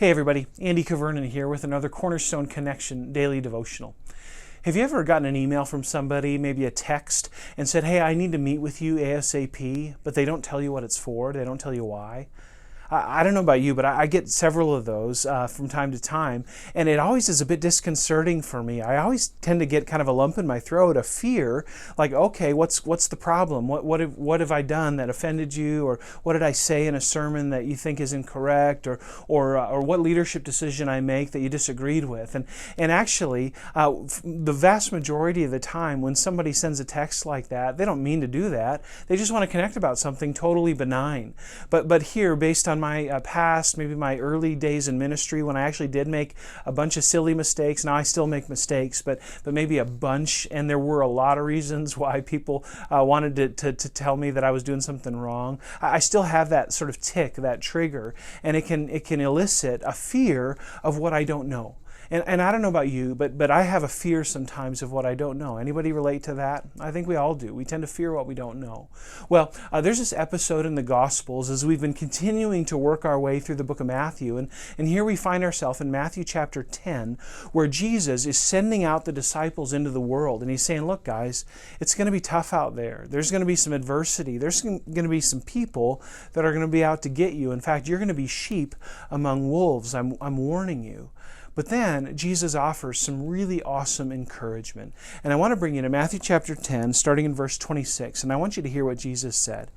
Hey everybody, Andy Kvernen here with another Cornerstone Connection Daily Devotional. Have you ever gotten an email from somebody, maybe a text, and said, hey, I need to meet with you ASAP, but they don't tell you what it's for, they don't tell you why? I don't know about you, but I get several of those from time to time, and it always is a bit disconcerting for me. I always tend to get kind of a lump in my throat, a fear, like, okay, what's the problem? What have I done that offended you, or what did I say in a sermon that you think is incorrect, or what leadership decision I make that you disagreed with? And actually, the vast majority of the time, when somebody sends a text like that, they don't mean to do that. They just want to connect about something totally benign. But here, based on my past, maybe my early days in ministry when I actually did make a bunch of silly mistakes. Now I still make mistakes, but maybe a bunch, and there were a lot of reasons why people wanted to tell me that I was doing something wrong. I still have that sort of tick, that trigger, and it can elicit a fear of what I don't know. And I don't know about you, but I have a fear sometimes of what I don't know. Anybody relate to that? I think we all do. We tend to fear what we don't know. Well, there's this episode in the Gospels as we've been continuing to work our way through the book of Matthew. And here we find ourselves in Matthew chapter 10, where Jesus is sending out the disciples into the world. And he's saying, look, guys, it's going to be tough out there. There's going to be some adversity. There's going to be some people that are going to be out to get you. In fact, you're going to be sheep among wolves. I'm warning you. But then Jesus offers some really awesome encouragement. And I want to bring you to Matthew chapter 10, starting in verse 26. And I want you to hear what Jesus said.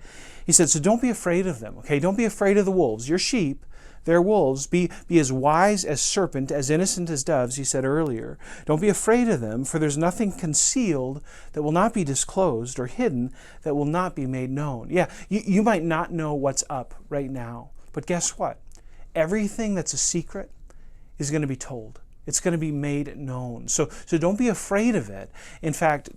He said, so don't be afraid of them, okay? Don't be afraid of the wolves. You're sheep. They're wolves. Be as wise as serpent, as innocent as doves, he said earlier. Don't be afraid of them, for there's nothing concealed that will not be disclosed, or hidden that will not be made known. Yeah, you might not know what's up right now. But guess what? Everything that's a secret is going to be told. It's going to be made known. So don't be afraid of it. In fact,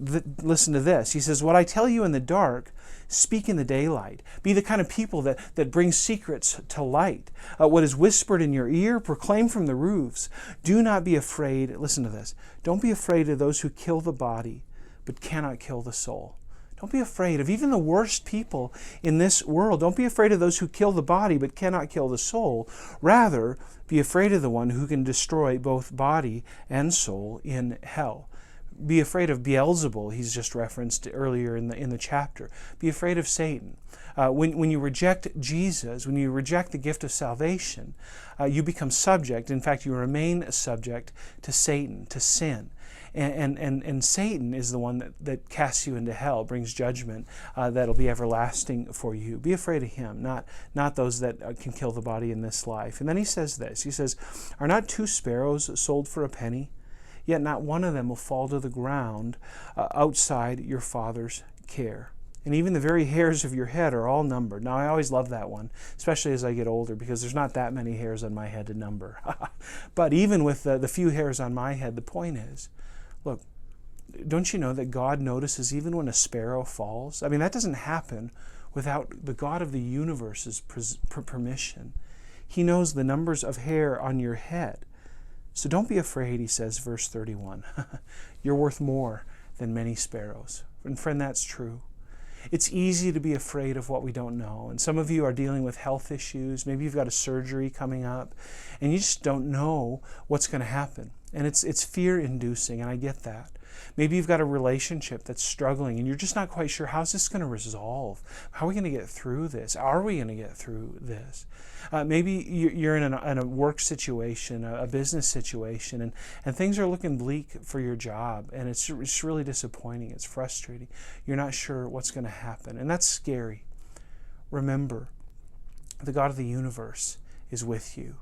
listen to this. He says, what I tell you in the dark, speak in the daylight. Be the kind of people that bring secrets to light. What is whispered in your ear, proclaim from the roofs. Do not be afraid. Listen to this. Don't be afraid of those who kill the body, but cannot kill the soul. Don't be afraid of even the worst people in this world. Don't be afraid of those who kill the body but cannot kill the soul. Rather, be afraid of the one who can destroy both body and soul in hell. Be afraid of Beelzebul, he's just referenced earlier in the chapter. Be afraid of Satan. When you reject Jesus, when you reject the gift of salvation, you become subject. In fact, you remain subject to Satan, to sin. And Satan is the one that casts you into hell, brings judgment that'll be everlasting for you. Be afraid of him, not those that can kill the body in this life. And then he says this. He says, are not 2 sparrows sold for a penny? Yet not one of them will fall to the ground outside your Father's care. And even the very hairs of your head are all numbered. Now, I always love that one, especially as I get older, because there's not that many hairs on my head to number. But even with the few hairs on my head, the point is, look, don't you know that God notices even when a sparrow falls? I mean, that doesn't happen without the God of the universe's permission. He knows the numbers of hair on your head. So don't be afraid, he says, verse 31. You're worth more than many sparrows. And friend, that's true. It's easy to be afraid of what we don't know. And some of you are dealing with health issues. Maybe you've got a surgery coming up, and you just don't know what's going to happen. And it's fear-inducing, and I get that. Maybe you've got a relationship that's struggling, and you're just not quite sure, how's this going to resolve? How are we going to get through this? Are we going to get through this? Maybe you're in a work situation, a business situation, and things are looking bleak for your job, and it's really disappointing. It's frustrating. You're not sure what's going to happen, and that's scary. Remember, the God of the universe is with you.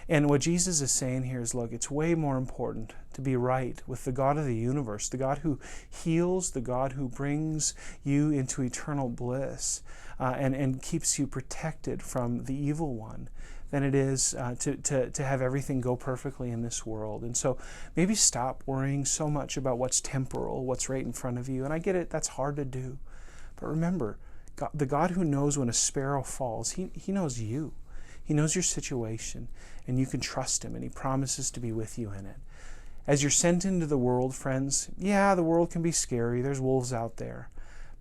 And what Jesus is saying here is, look, it's way more important to be right with the God of the universe, the God who heals, the God who brings you into eternal bliss and keeps you protected from the evil one, than it is to have everything go perfectly in this world. And so maybe stop worrying so much about what's temporal, what's right in front of you. And I get it, that's hard to do. But remember, God, the God who knows when a sparrow falls, He knows you. He knows your situation, and you can trust Him, and He promises to be with you in it. As you're sent into the world, friends, yeah, the world can be scary. There's wolves out there.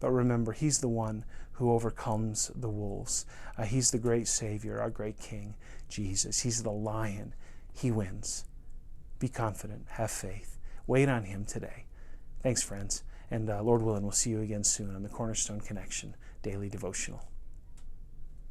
But remember, He's the one who overcomes the wolves. He's the great Savior, our great King, Jesus. He's the Lion. He wins. Be confident. Have faith. Wait on Him today. Thanks, friends. And Lord willing, we'll see you again soon on the Cornerstone Connection Daily Devotional.